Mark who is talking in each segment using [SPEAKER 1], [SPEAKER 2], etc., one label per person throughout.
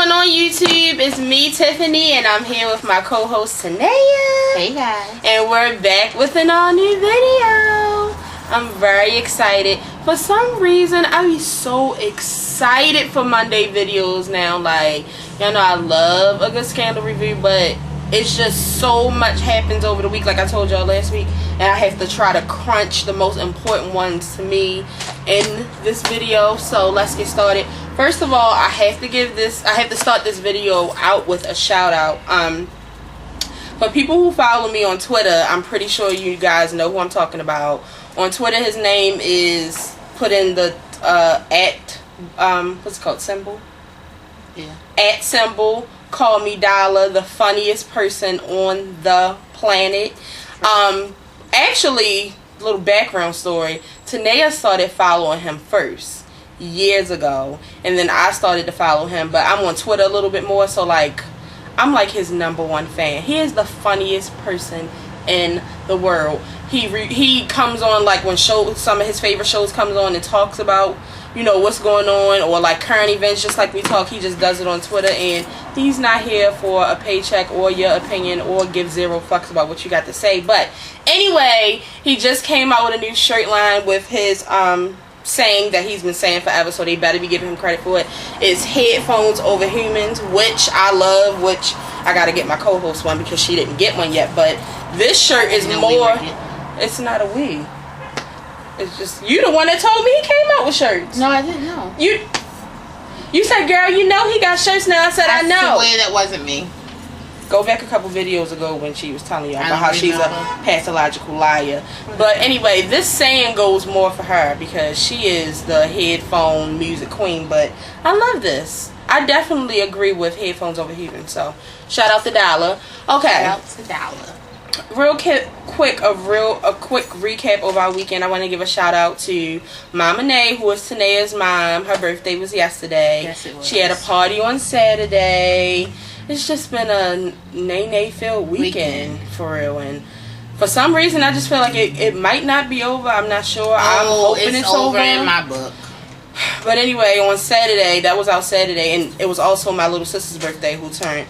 [SPEAKER 1] going on YouTube? It's me, Tiffany, and I'm here with my co-host Tanea.
[SPEAKER 2] Hey guys.
[SPEAKER 1] And we're back with an all new video. I'm very excited. For some reason, I be so excited for Monday videos now. Like, y'all know I love a good scandal review, but it's just so much happens over the week, like I told y'all last week, and I have to try to crunch the most important ones to me in this video. So let's get started. First of all, I have to start this video out with a shout out. For people who follow me on Twitter, I'm pretty sure you guys know who I'm talking about. On Twitter, his name is put in the what's it called, symbol?
[SPEAKER 2] Yeah. @ symbol.
[SPEAKER 1] Call me Dollar, the funniest person on the planet. Actually, little background story. Tanea started following him first years ago, and then I started to follow him. But I'm on Twitter a little bit more, so like I'm like his #1 fan. He is the funniest person in the world. He comes on like when some of his favorite shows comes on and talks about, you know, what's going on or like current events, just like we talk. He just does it on Twitter, and he's not here for a paycheck or your opinion or give 0 fucks about what you got to say. But anyway, he just came out with a new shirt line with his saying that he's been saying forever, so they better be giving him credit for it. It's headphones over humans, which I love, which I gotta get my co-host one because she didn't get one yet. But this shirt is more, it's not a we. It's just, you the one that told me he came out with shirts.
[SPEAKER 2] No, I didn't know.
[SPEAKER 1] You said, girl, you know he got shirts now. I said, I know.
[SPEAKER 2] I swear that wasn't me.
[SPEAKER 1] Go back a couple videos ago when she was telling y'all about how she's a pathological liar. But anyway, this saying goes more for her because she is the headphone music queen. But I love this. I definitely agree with headphones over humans. So shout out to Dollar. Okay.
[SPEAKER 2] Shout out to Dollar.
[SPEAKER 1] Real quick recap of our weekend. I want to give a shout out to Mama Nay, who is Tanea's mom. Her birthday was yesterday.
[SPEAKER 2] Yes, it was. She
[SPEAKER 1] had a party on Saturday. It's just been a nay filled weekend for real, and for some reason I just feel like it might not be over. I'm not sure. I'm hoping it's over
[SPEAKER 2] in my book.
[SPEAKER 1] But anyway, on Saturday, that was our Saturday, and it was also my little sister's birthday, who turned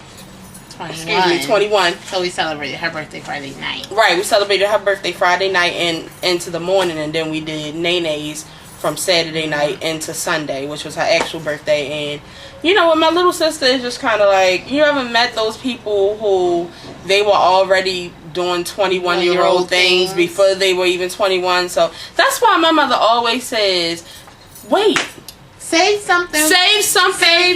[SPEAKER 1] 21.
[SPEAKER 2] So we celebrated her birthday Friday night.
[SPEAKER 1] Right, we celebrated her birthday Friday night and into the morning, and then we did Nene's from Saturday night into Sunday, which was her actual birthday. And you know what, my little sister is just kind of like, you ever met those people who they were already doing 21-year-old things before they were even 21? So that's why my mother always says, wait,
[SPEAKER 2] Save something.
[SPEAKER 1] Save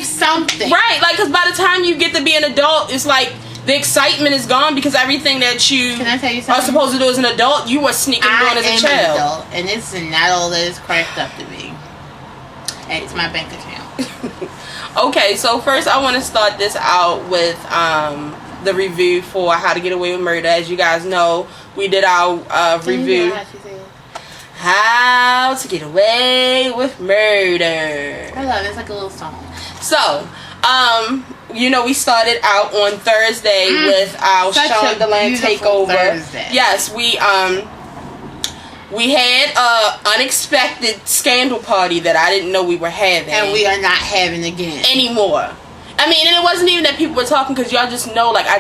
[SPEAKER 1] something. Right, like, because by the time you get to be an adult, it's like the excitement is gone because everything that you
[SPEAKER 2] Can I tell you something?
[SPEAKER 1] are supposed to do as an adult, you were sneaking doing as a child.
[SPEAKER 2] An adult, and it's not all that it's cracked up to be. It's my bank account.
[SPEAKER 1] Okay, so first I want to start this out with the review for How to Get Away with Murder. As you guys know, we did our review. How to Get Away with Murder.
[SPEAKER 2] I love it. It's like a little song.
[SPEAKER 1] So, you know, we started out on Thursday with our Shondaland takeover.
[SPEAKER 2] Thursday.
[SPEAKER 1] Yes, we had a unexpected scandal party that I didn't know we were having,
[SPEAKER 2] and we are not having again
[SPEAKER 1] anymore. I mean, and it wasn't even that people were talking, because y'all just know, like, I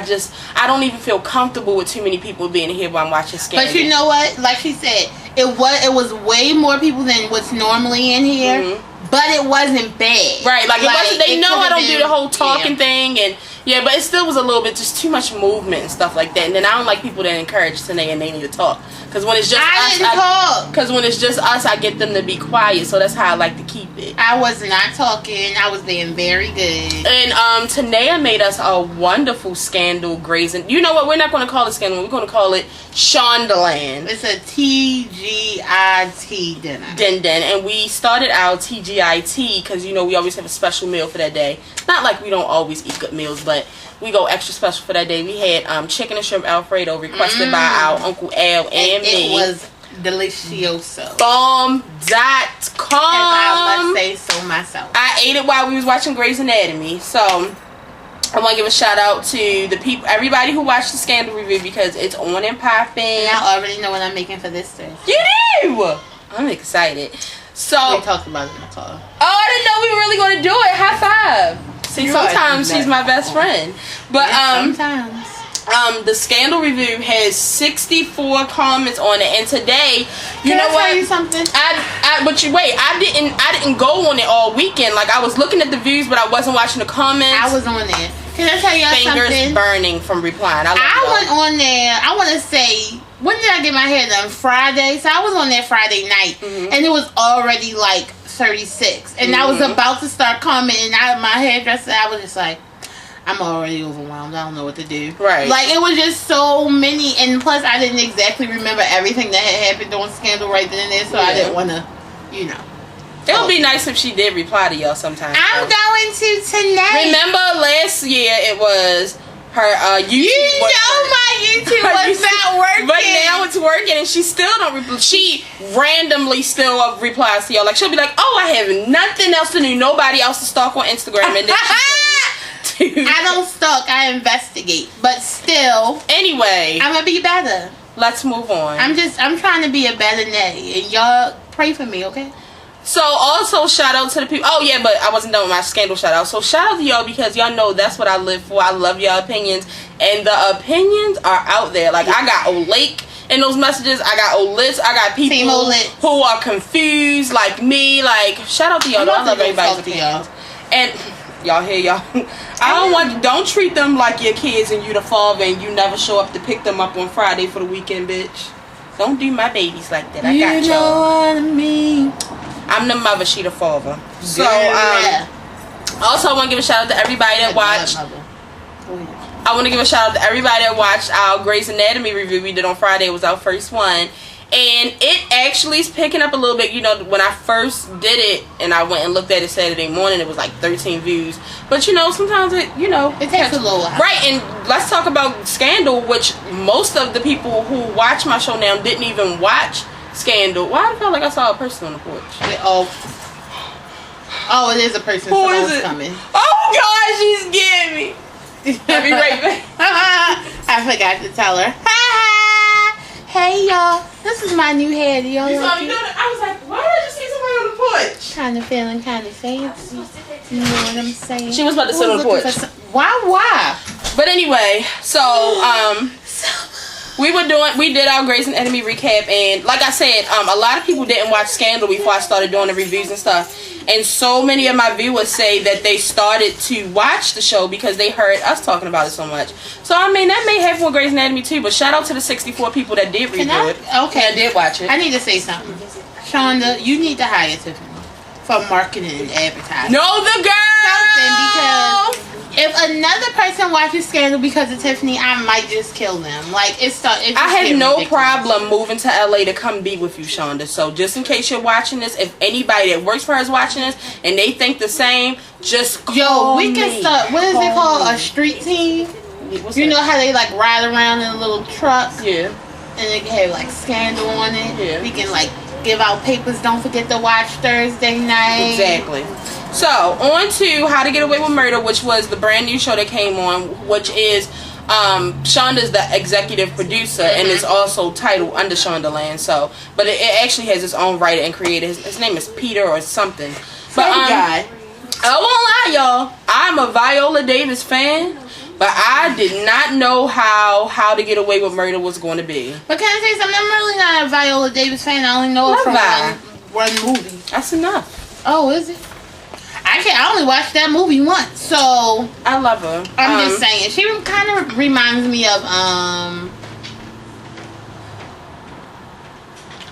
[SPEAKER 1] don't even feel comfortable with too many people being here while I'm watching Scandal.
[SPEAKER 2] But you know what? Like she said, it was way more people than what's normally in here, but it wasn't bad.
[SPEAKER 1] Right, like it wasn't. They know I don't do the whole talking thing, and yeah, but it still was a little bit just too much movement and stuff like that. And then I don't like people that encourage Tanae and they need to talk, because when it's just when it's just us, I get them to be quiet. So that's how I like to keep it.
[SPEAKER 2] I was not talking. I was being very good.
[SPEAKER 1] And Tanea made us a wonderful scandal grazing. You know what? We're not going to call it scandal. We're going to call it Shondaland.
[SPEAKER 2] It's a TGIT dinner.
[SPEAKER 1] And we started our TGIT because, you know, we always have a special meal for that day. Not like we don't always eat good meals, but we go extra special for that day. We had chicken and shrimp Alfredo requested by our Uncle Al and me.
[SPEAKER 2] It was delicioso.
[SPEAKER 1] Bomb.com.
[SPEAKER 2] I must say so myself.
[SPEAKER 1] I ate it while we was watching Grey's Anatomy. So I want to give a shout out to the people, everybody who watched the Scandal review, because it's on and popping.
[SPEAKER 2] And I already know what I'm making for this day.
[SPEAKER 1] You do? I'm excited. So
[SPEAKER 2] we talked about it in the car.
[SPEAKER 1] Oh, I didn't know we were really going to do it. High five. See, sometimes she's my best friend. But
[SPEAKER 2] sometimes.
[SPEAKER 1] The Scandal review has 64 comments on it, and today,
[SPEAKER 2] Can I
[SPEAKER 1] what?
[SPEAKER 2] tell you something?
[SPEAKER 1] I didn't go on it all weekend. Like, I was looking at the views, but I wasn't watching the comments.
[SPEAKER 2] I was on there. Can I tell y'all something?
[SPEAKER 1] Fingers burning from replying.
[SPEAKER 2] I went on there. I want to say, when did I get my hair done? Friday. So I was on there Friday night, and it was already like 36, and I was about to start commenting. My hairdresser, I was just like, I'm already overwhelmed. I don't know what to do.
[SPEAKER 1] Right.
[SPEAKER 2] Like, it was just so many, and plus I didn't exactly remember everything that had happened on Scandal right then and there, so I didn't want to,
[SPEAKER 1] It would be nice if she did reply to y'all sometime.
[SPEAKER 2] I'm going to tonight.
[SPEAKER 1] Remember last year it was her YouTube.
[SPEAKER 2] My YouTube was not working.
[SPEAKER 1] But now it's working, and she still don't reply. She randomly still replies to y'all. Like, she'll be like, oh, I have nothing else to do. Nobody else to stalk on Instagram. And then
[SPEAKER 2] I don't stalk. I investigate. But still.
[SPEAKER 1] Anyway.
[SPEAKER 2] I'm going to be better.
[SPEAKER 1] Let's move on.
[SPEAKER 2] I'm trying to be a better Nettie. And y'all pray for me, okay?
[SPEAKER 1] So, also, shout out to the people. Oh, yeah, but I wasn't done with my Scandal shout out. So, shout out to y'all, because y'all know that's what I live for. I love y'all opinions. And the opinions are out there. Like, I got Olake in those messages. I got Olitz. I got people who are confused, like me. Like, shout out to y'all. I love everybody's opinions. And y'all hear y'all. Don't treat them like your kids and you the father and you never show up to pick them up on Friday for the weekend, bitch. Don't do my babies like that. I got y'all.
[SPEAKER 2] You know what I mean?
[SPEAKER 1] I'm the mother, she the father. So, also I want to give a shout out to everybody that watched. I want to give a shout out to everybody that watched our Grey's Anatomy review we did on Friday. It was our first one. And it actually is picking up a little bit. When I first did it and I went and looked at it Saturday morning, it was like 13 views. But, sometimes it
[SPEAKER 2] takes a little while.
[SPEAKER 1] Right, and let's talk about Scandal, which most of the people who watch my show now didn't even watch Scandal. Why I felt like I saw a person on the porch.
[SPEAKER 2] Oh, it is a person.
[SPEAKER 1] Who is it?
[SPEAKER 2] Coming.
[SPEAKER 1] Oh, God, she's getting me. I'll be right back.
[SPEAKER 2] I forgot to tell her. Hey, y'all. This is my new hair. Do y'all like it?
[SPEAKER 1] I was like, why did I just see somebody on the porch?
[SPEAKER 2] Kind of feeling kind of fancy. You know what I'm saying?
[SPEAKER 1] She was about to sit on the porch.
[SPEAKER 2] Why?
[SPEAKER 1] But anyway, so, we did our Grey's Anatomy recap, and like I said, a lot of people didn't watch Scandal before I started doing the reviews and stuff, and so many of my viewers say that they started to watch the show because they heard us talking about it so much. So I mean, that may happen with Grey's Anatomy too, but shout out to the 64 people that did review it.
[SPEAKER 2] Okay.
[SPEAKER 1] That did watch it.
[SPEAKER 2] I need to say something. Shonda, you need to hire Tiffany for marketing and advertising.
[SPEAKER 1] No, the girl!
[SPEAKER 2] Something, because if another person watches Scandal because of Tiffany, I might just kill them. Like, I
[SPEAKER 1] have no problem moving to LA to come be with you, Shonda. So just in case you're watching this, if anybody that works for her is watching this and they think the same, just call
[SPEAKER 2] we can start. What is it called? A street team. You know how they like ride around in a little truck?
[SPEAKER 1] Yeah.
[SPEAKER 2] And they can have like Scandal on it.
[SPEAKER 1] Yeah.
[SPEAKER 2] We can like give out papers. Don't forget to watch Thursday night.
[SPEAKER 1] Exactly. So, on to How to Get Away with Murder, which was the brand new show that came on, which is Shonda's the executive producer, and it's also titled Under Shondaland. So, but it actually has its own writer and creator. His name is Peter or something. But
[SPEAKER 2] guy.
[SPEAKER 1] I won't lie, y'all. I'm a Viola Davis fan, but I did not know how to Get Away with Murder was going to be.
[SPEAKER 2] But can I say something? I'm really not a Viola Davis fan. I only know it from one movie.
[SPEAKER 1] That's enough.
[SPEAKER 2] Oh, is it? I only watched that movie once, so
[SPEAKER 1] I love her.
[SPEAKER 2] I'm just saying, she kind of reminds me of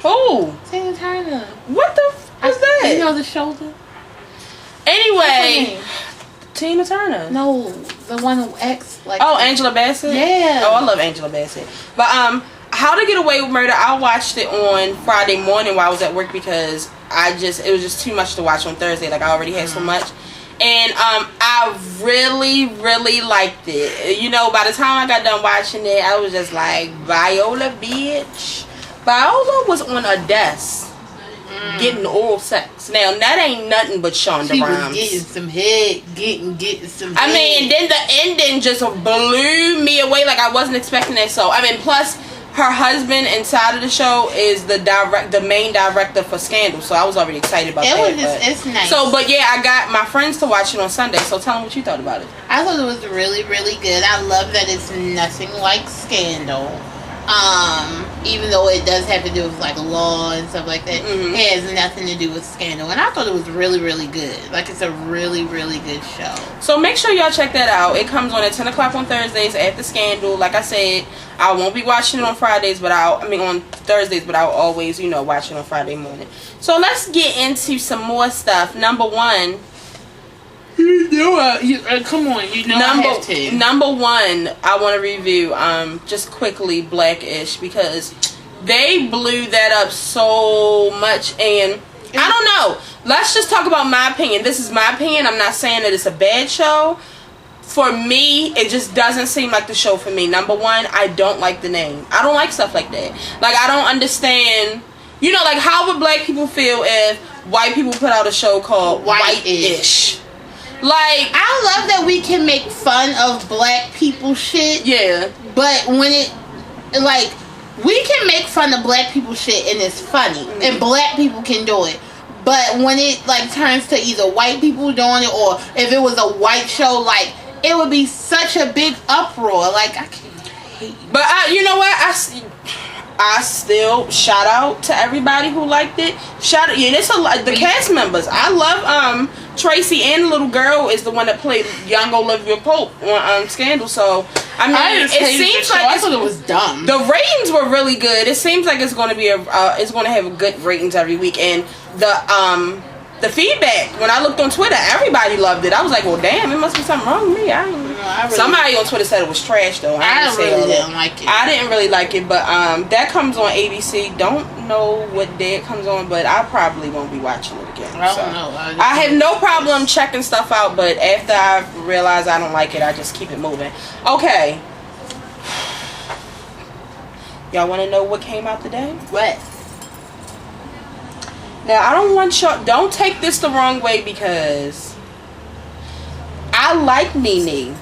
[SPEAKER 1] who?
[SPEAKER 2] Tina Turner.
[SPEAKER 1] What the f is that?
[SPEAKER 2] You know the shoulder.
[SPEAKER 1] Anyway, Tina Turner.
[SPEAKER 2] No, the one who acts like.
[SPEAKER 1] Oh, Angela Bassett.
[SPEAKER 2] Yeah.
[SPEAKER 1] Oh, I love Angela Bassett. But How to Get Away with Murder, I watched it on Friday morning while I was at work because it was just too much to watch on Thursday. Like, I already had so much. And I really, really liked it. By the time I got done watching it, I was just like, Viola, bitch. Viola was on a desk getting oral sex. Now, that ain't nothing but Shonda
[SPEAKER 2] she
[SPEAKER 1] Rhimes.
[SPEAKER 2] Was getting some head, getting some head.
[SPEAKER 1] And then the ending just blew me away. Like, I wasn't expecting that. So, plus, her husband inside of the show is the main director for Scandal, so I was already excited about that.
[SPEAKER 2] It's nice.
[SPEAKER 1] So, but yeah, I got my friends to watch it on Sunday. So tell them what you thought about it.
[SPEAKER 2] I thought it was really, really good. I love that it's nothing like Scandal. Even though it does have to do with like law and stuff like that, it has nothing to do with Scandal. And I thought it was really, really good. Like, it's a really, really good show.
[SPEAKER 1] So make sure y'all check that out. It comes on at 10 o'clock on Thursdays after Scandal. Like I said, I won't be watching it on Fridays, but on Thursdays, but I'll always, watch it on Friday morning. So let's get into some more stuff. Number one.
[SPEAKER 2] Come on, I have to.
[SPEAKER 1] Number one, I want to review, just quickly, Blackish, because they blew that up so much, and I don't know. Let's just talk about my opinion. This is my opinion. I'm not saying that it's a bad show. For me, it just doesn't seem like the show for me. Number one, I don't like the name. I don't like stuff like that. Like, I don't understand, like, how would black people feel if white people put out a show called White-ish? Like,
[SPEAKER 2] I love that we can make fun of black people shit.
[SPEAKER 1] Yeah.
[SPEAKER 2] But when we can make fun of black people shit and it's funny. And black people can do it. But when it, turns to either white people doing it or if it was a white show, it would be such a big uproar. I can't hate you.
[SPEAKER 1] But, you know what? I still shout out to everybody who liked it. Shout out, it's the cast members. I love Tracy, and the little girl is the one that played young Olivia Pope on Scandal. So it seems like
[SPEAKER 2] I thought it was dumb.
[SPEAKER 1] The ratings were really good. It seems like it's going to be it's going to have good ratings every week, and the feedback when I looked on Twitter, everybody loved it. I was like, well, damn, it must be something wrong with me. Somebody on Twitter said it was trash, though.
[SPEAKER 2] I really didn't like it.
[SPEAKER 1] I didn't really like it, but that comes on ABC. Don't know what day it comes on, but I probably won't be watching it again.
[SPEAKER 2] I don't know.
[SPEAKER 1] I have no problem checking stuff out, but after I realize I don't like it, I just keep it moving. Okay. Y'all want to know what came out today?
[SPEAKER 2] What?
[SPEAKER 1] Now, I don't want y'all... Don't take this the wrong way, because I like Nene.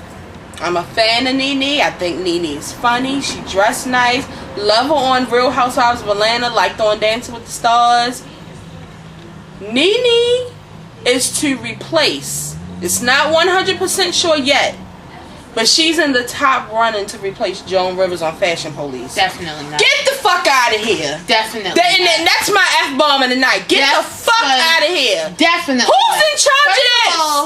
[SPEAKER 1] I'm a fan of Nene. I think Nene is funny. She dressed nice. Love her on Real Housewives of Atlanta. Liked her on Dancing with the Stars. Nene is to replace. It's not 100% sure yet, but she's in the top running to replace Joan Rivers on Fashion Police.
[SPEAKER 2] Definitely not.
[SPEAKER 1] Get the fuck out of here.
[SPEAKER 2] Definitely
[SPEAKER 1] and that's my F-bomb of the night. Get the fuck out of here.
[SPEAKER 2] Definitely.
[SPEAKER 1] Who's in charge of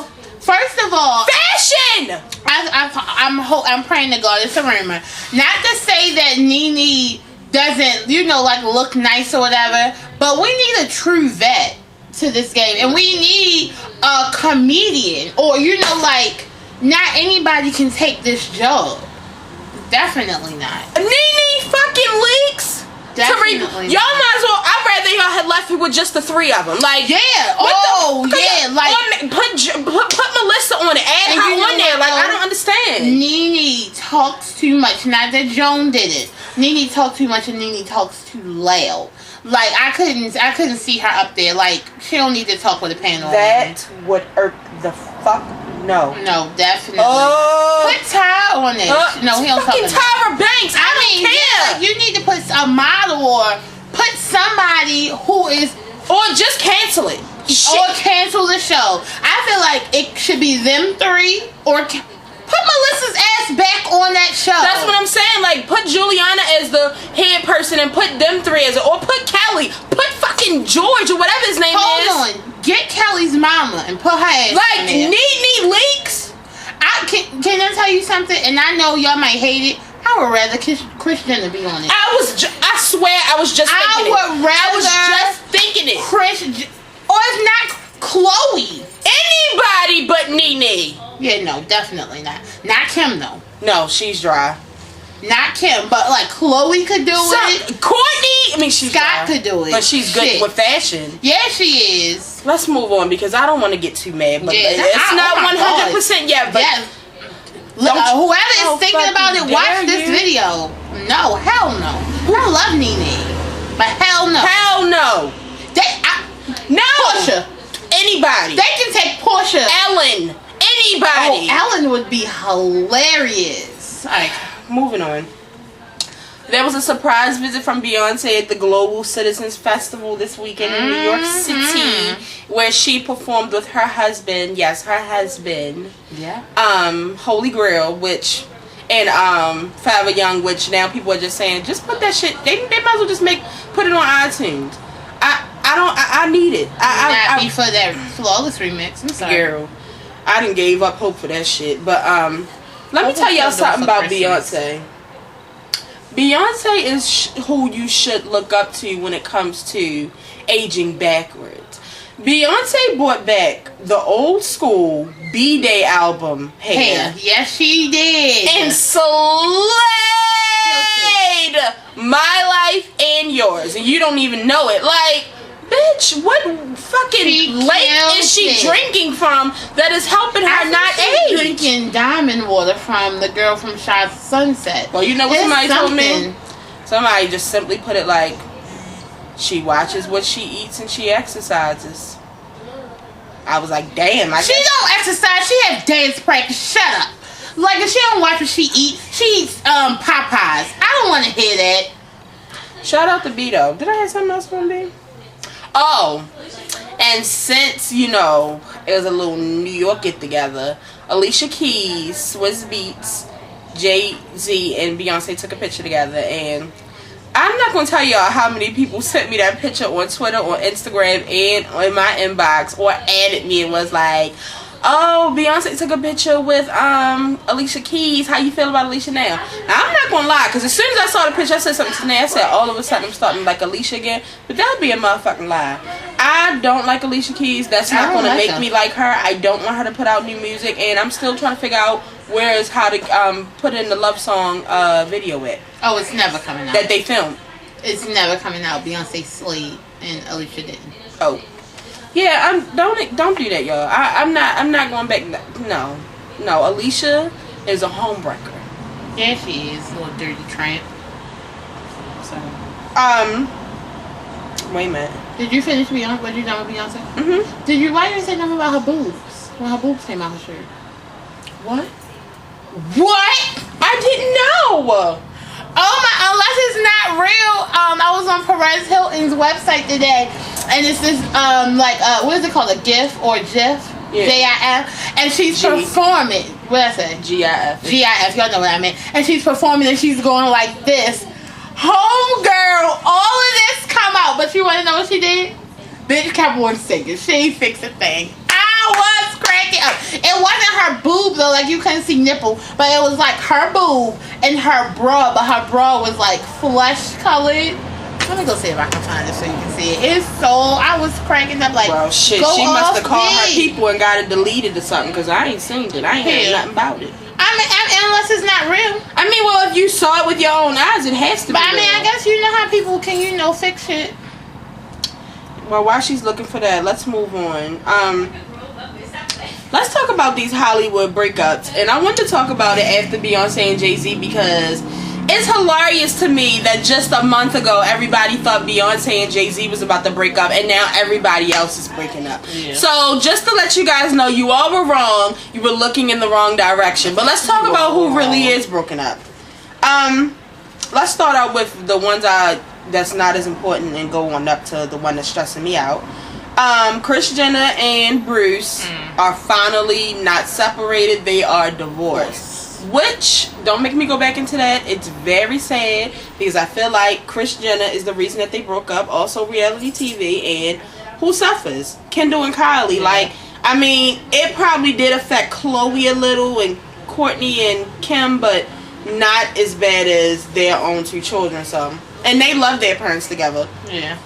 [SPEAKER 1] this?
[SPEAKER 2] First of all,
[SPEAKER 1] fashion.
[SPEAKER 2] I'm praying to God it's a rumor. Not to say that Nene doesn't, look nice or whatever, but we need a true vet to this game, and we need a comedian, or not anybody can take this job. Definitely not.
[SPEAKER 1] Nene fucking leaks.
[SPEAKER 2] Definitely.
[SPEAKER 1] Y'all might as well. I'd rather y'all had left it with just the three of them.
[SPEAKER 2] Yeah.
[SPEAKER 1] Put Melissa on it. Add her on there. I don't understand.
[SPEAKER 2] Nene talks too much. Not that Joan did it. Nene talks too much and Nene talks too loud. I couldn't see her up there. She don't need to talk with a panel.
[SPEAKER 1] That would irk the fuck. No,
[SPEAKER 2] definitely. Put Ty on it. No, he don't talk.
[SPEAKER 1] Fucking Tyra Banks. I don't care.
[SPEAKER 2] You need to put a model or put somebody who is,
[SPEAKER 1] or just cancel it.
[SPEAKER 2] Or cancel the show. I feel like it should be them three, or put Melissa's ass back on that show.
[SPEAKER 1] That's what I'm saying. Put Juliana as the head person and put them three as or put Kelly. Put fucking George or whatever his name is.
[SPEAKER 2] Hold on. Get Kelly's mama and put her ass in there.
[SPEAKER 1] Nene leaks.
[SPEAKER 2] Can I tell you something? And I know y'all might hate it. I would rather Kris Jenner be on it.
[SPEAKER 1] I swear I was just thinking it.
[SPEAKER 2] Or if not, Chloe.
[SPEAKER 1] Anybody but Nene.
[SPEAKER 2] Yeah, no, definitely not. Not Kim, though.
[SPEAKER 1] No, she's dry.
[SPEAKER 2] Not Kim, but Chloe could do it.
[SPEAKER 1] Courtney,
[SPEAKER 2] Scott could do it.
[SPEAKER 1] But she's good with fashion.
[SPEAKER 2] Yeah, she is.
[SPEAKER 1] Let's move on because I don't want to get too mad. But
[SPEAKER 2] it's
[SPEAKER 1] not 100% yet. But
[SPEAKER 2] whoever is thinking about it, watch this video. No, hell no. I love Nene, but hell no.
[SPEAKER 1] Hell no. No.
[SPEAKER 2] Portia.
[SPEAKER 1] Anybody.
[SPEAKER 2] They can take Portia.
[SPEAKER 1] Ellen. Anybody.
[SPEAKER 2] Ellen would be hilarious.
[SPEAKER 1] Moving on. There was a surprise visit from Beyonce at the Global Citizens Festival this weekend in New York City, where she performed with her husband. Yes, her husband.
[SPEAKER 2] Yeah.
[SPEAKER 1] Holy Grail, which, and Forever Young, which now people are just saying, just put that shit. They might as well just put it on iTunes. I need it.
[SPEAKER 2] Not for that flawless remix. I'm sorry.
[SPEAKER 1] Girl, I done gave up hope for that shit. But let me tell y'all something about Beyonce. Beyonce is who you should look up to when it comes to aging backwards. Beyonce brought back the old school B-Day album hair.
[SPEAKER 2] Yes, she did.
[SPEAKER 1] And slayed my life and yours. And you don't even know it. Like, bitch, what fucking lake is she drinking from that is helping her not age?
[SPEAKER 2] Drinking diamond water from the girl from Shaw's Sunset.
[SPEAKER 1] Well, you know what somebody told me? Somebody just simply put it like, she watches what she eats and she exercises. I was like, damn.
[SPEAKER 2] She don't exercise. She has dance practice. Shut up. Like, if she don't watch what she eats Popeyes. I don't want to hear that.
[SPEAKER 1] Shout out to B, though. Did I have something else from B? Oh, and since, you know, it was a little New York get-together, Alicia Keys, Swizz Beatz, Jay-Z, and Beyonce took a picture together, and I'm not going to tell y'all how many people sent me that picture on Twitter, on Instagram, and in my inbox, or added me and was like, oh, Beyonce took a picture with Alicia Keys. How you feel about Alicia now? Now, I'm not going to lie, because as soon as I saw the picture, I said something to Nate. I said, all of a sudden, I'm starting to like Alicia again. But that would be a motherfucking lie. I don't like Alicia Keys. That's not going to make me like her. I don't want her to put out new music, and I'm still trying to figure out how to put in the love song video with.
[SPEAKER 2] Oh, it's never coming out.
[SPEAKER 1] That they filmed. It's
[SPEAKER 2] never coming out. Beyonce slayed, and Alicia didn't.
[SPEAKER 1] Oh. Yeah, don't do that, y'all. I'm not going back. No, Alicia is a homebreaker.
[SPEAKER 2] Yeah, she is a little dirty tramp. So.
[SPEAKER 1] Wait a minute.
[SPEAKER 2] Did you finish Beyonce? What you done with Beyonce?
[SPEAKER 1] Mhm.
[SPEAKER 2] Why didn't you say nothing about her boobs when her boobs came out her shirt?
[SPEAKER 1] What? I didn't know.
[SPEAKER 2] Unless it's not real. I was on Perez Hilton's website today, and it's this what is it called, a GIF or GIF? Yeah. GIF, and she's performing. What did I say? GIF. Y'all know what I meant. And she's performing, and she's going like this. Homegirl, all of this come out, but you want to know what she did? Bitch kept on singing. She ain't fixed a thing. I was cracking up. It wasn't her boob though, like you couldn't see nipple, but it was like her boob and her bra, but her bra was like flesh colored. Let me go see if I can find it so you can see it. I was cracking up like,
[SPEAKER 1] well, shit, she must have called her people and got it deleted or something, because I ain't seen it. I ain't heard nothing about it.
[SPEAKER 2] I mean, unless it's not real.
[SPEAKER 1] I mean, well, if you saw it with your own eyes, it has to be.
[SPEAKER 2] But I mean,
[SPEAKER 1] real.
[SPEAKER 2] I guess you know how people can, fix shit.
[SPEAKER 1] Well, while she's looking for that, let's move on. Let's talk about these Hollywood breakups. And I want to talk about it after Beyonce and Jay-Z, because it's hilarious to me that just a month ago, everybody thought Beyonce and Jay-Z was about to break up, and now everybody else is breaking up. Yeah. So, just to let you guys know, you all were wrong. You were looking in the wrong direction. But let's talk about who really is broken up. Let's start out with the ones that's not as important and go on up to the one that's stressing me out. Kris Jenner and Bruce are finally not separated. They are divorced. Which, don't make me go back into that. It's very sad, because I feel like Kris Jenner is the reason that they broke up. Also reality TV, and who suffers? Kendall and Kylie. Yeah. Like, I mean, it probably did affect Khloe a little, and Courtney and Kim, but not as bad as their own two children. So, and they love their parents together.
[SPEAKER 2] Yeah.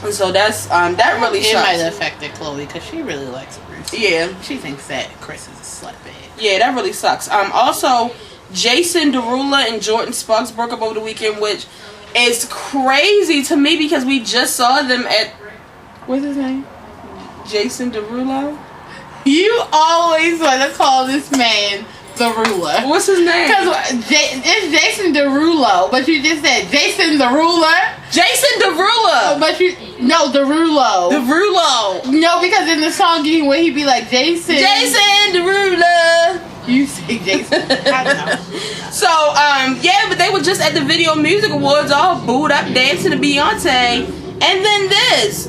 [SPEAKER 1] And so that's that really sucks.
[SPEAKER 2] It might have affected Khloe, because she really likes Bruce. Yeah. She thinks that Kris is a slutbag.
[SPEAKER 1] Yeah, that really sucks. Also, Jason Derulo and Jordan Sparks broke up over the weekend, which is crazy to me, because we just saw them at...
[SPEAKER 2] What's his name?
[SPEAKER 1] Jason Derulo?
[SPEAKER 2] You always want to call this man the ruler.
[SPEAKER 1] What's his name?
[SPEAKER 2] Because it's Jason Derulo, but you just said Jason the ruler.
[SPEAKER 1] Jason Derulo.
[SPEAKER 2] But Derulo.
[SPEAKER 1] Derulo.
[SPEAKER 2] No, because in the song when he be like Jason
[SPEAKER 1] Derulo.
[SPEAKER 2] You say Jason. I don't know.
[SPEAKER 1] So, yeah, but they were just at the Video Music Awards all booed up dancing to Beyonce. And then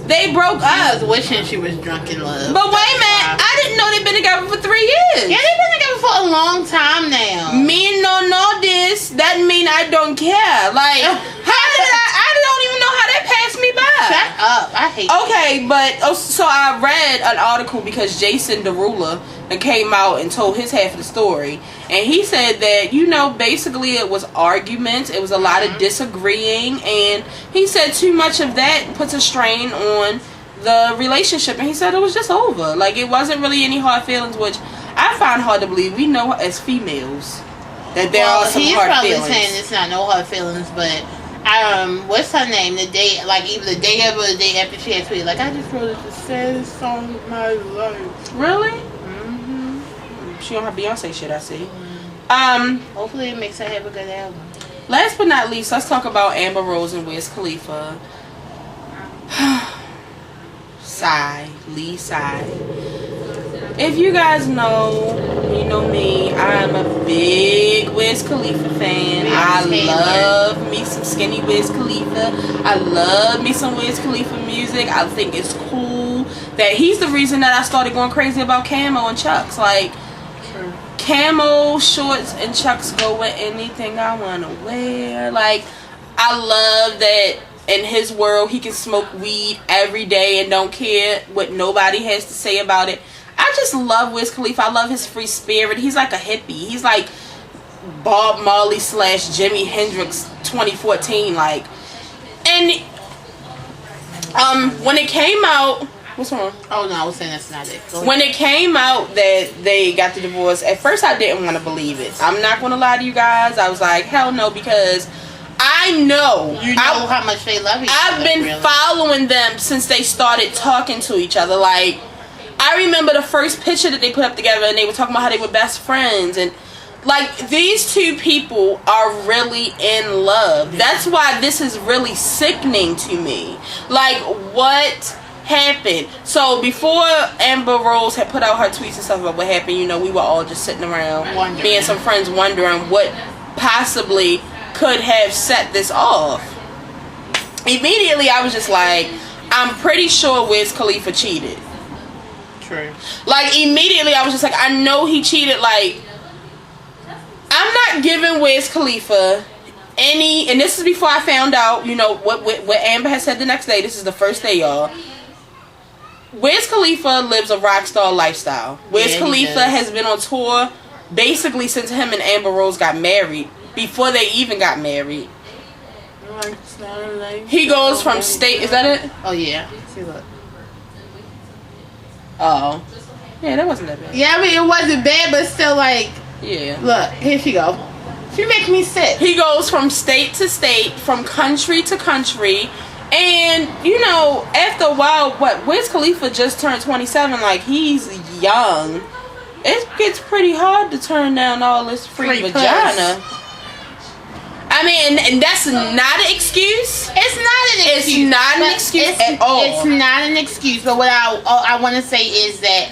[SPEAKER 1] they broke up.
[SPEAKER 2] I was wishing she was drunk in love.
[SPEAKER 1] But wait a minute, I didn't know they've been together for 3 years.
[SPEAKER 2] Yeah, they've been together for a long time now.
[SPEAKER 1] Me no know this, that mean I don't care. Like, I don't even know how that passed me by.
[SPEAKER 2] Shut up, I hate you.
[SPEAKER 1] Okay, but, so I read an article because Jason Derulo came out and told his half of the story. And he said that, basically it was arguments. It was a lot of disagreeing. And he said too much of that puts a strain on the relationship. And he said it was just over. Like, it wasn't really any hard feelings, which I find hard to believe. We know as females that there are some hard feelings. He's
[SPEAKER 2] probably saying it's not no hard feelings, but what's her name? The day, like either the day of or the day after she had tweeted, like, I just wrote the saddest song of my life.
[SPEAKER 1] Really? She on her Beyonce shit, I see.
[SPEAKER 2] Hopefully it makes her have a good album.
[SPEAKER 1] Last but not least, let's talk about Amber Rose and Wiz Khalifa. Sigh. Lee sigh. If you guys know, you know me, I'm a big Wiz Khalifa fan. I love me some skinny Wiz Khalifa. I love me some Wiz Khalifa music. I think it's cool that he's the reason that I started going crazy about camo and Chucks. Like, camo shorts and Chucks go with anything I want to wear. Like, I love that in his world he can smoke weed every day and don't care what nobody has to say about it. I just love Wiz Khalifa. I love his free spirit. He's like a hippie. He's like Bob Marley / Jimi Hendrix 2014. Like, and when it came out, what's wrong?
[SPEAKER 2] Oh no, I was saying that's not it.
[SPEAKER 1] When it came out that they got the divorce, at first I didn't want to believe it. I'm not going to lie to you guys. I was like, hell no, because I know.
[SPEAKER 2] You know how much they love each other.
[SPEAKER 1] I've been following them since they started talking to each other. Like, I remember the first picture that they put up together and they were talking about how they were best friends. And, like, these two people are really in love. That's why this is really sickening to me. Like, what happened? So before Amber Rose had put out her tweets and stuff about what happened, we were all just sitting around, me and some friends, wondering what possibly could have set this off. Immediately I was just like, I'm pretty sure Wiz Khalifa cheated.
[SPEAKER 2] True. Like,
[SPEAKER 1] immediately I was just like, I know he cheated. Like, I'm not giving Wiz Khalifa any, and this is before I found out, what Amber had said the next day. This is the first day, y'all. Wiz Khalifa lives a rock star lifestyle. Wiz Khalifa has been on tour basically since him and Amber Rose got married. Before they even got married. He goes from state. Is that it?
[SPEAKER 2] Oh yeah. See, look.
[SPEAKER 1] Oh. Yeah, that wasn't that bad.
[SPEAKER 2] Yeah, I mean it wasn't bad, but still, like.
[SPEAKER 1] Yeah.
[SPEAKER 2] Look, here she go. She makes me sick.
[SPEAKER 1] He goes from state to state, from country to country. And, after a while, Wiz Khalifa just turned 27. Like, he's young. It gets pretty hard to turn down all this free vagina. I mean, and that's not an excuse.
[SPEAKER 2] It's not an excuse.
[SPEAKER 1] It's not an excuse at all.
[SPEAKER 2] It's not an excuse. But what I want to say is that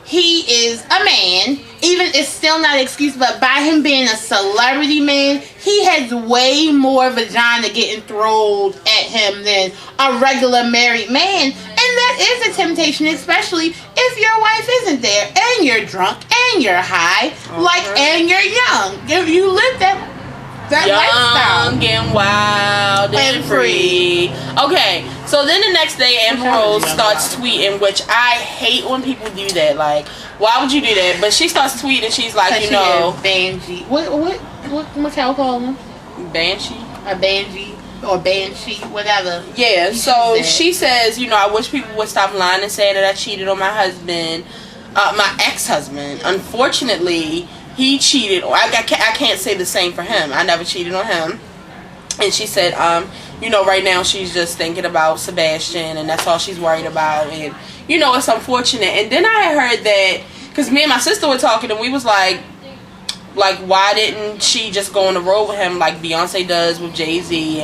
[SPEAKER 2] he is a man. Even it's still not an excuse, but by him being a celebrity man, he has way more vagina getting thrown at him than a regular married man. And that is a temptation, especially if your wife isn't there and you're drunk and you're high, and you're young. If you live that
[SPEAKER 1] young lifestyle. And wild and free. Okay, so then the next day Amber Rose starts tweeting, which I hate when people do that. Like, why would you do that? But she starts tweeting. She's like,
[SPEAKER 2] Banshee. What's how call them?
[SPEAKER 1] Banshee.
[SPEAKER 2] A Banshee or Banshee, whatever.
[SPEAKER 1] Yeah. So she says, I wish people would stop lying and saying that I cheated on my husband, my ex-husband. Unfortunately, he cheated. I can't say the same for him. I never cheated on him. And she said, right now she's just thinking about Sebastian, and that's all she's worried about. And, it's unfortunate. And then I heard that, because me and my sister were talking, and we was like, why didn't she just go on the road with him like Beyonce does with Jay-Z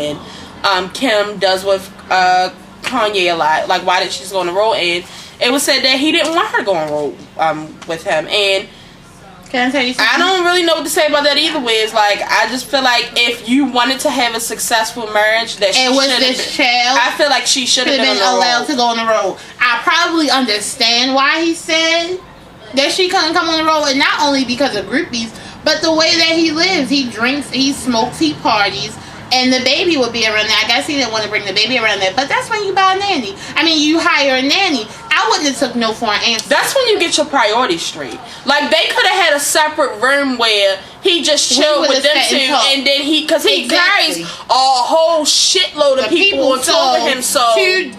[SPEAKER 1] and Kim does with Kanye a lot? Like, why didn't she just go on the road? And it was said that he didn't want her to go on the road with him. And
[SPEAKER 2] Can I tell you something?
[SPEAKER 1] I don't really know what to say about that either way. It's like, I just feel like if you wanted to have a successful marriage, that she should have been. I feel like she should have been
[SPEAKER 2] allowed to go on the road. I probably understand why he said that she couldn't come on the road, and not only because of groupies, but the way that he lives. He drinks, he smokes, he parties, and the baby would be around there. I guess he didn't want to bring the baby around there, but that's when you buy a nanny. I mean, you hire a nanny. I wouldn't have took no for an answer.
[SPEAKER 1] That's when you get your priorities straight. Like, they could have had a separate room where he just chilled with them two, and then because he carries a whole shitload of people on top of him. So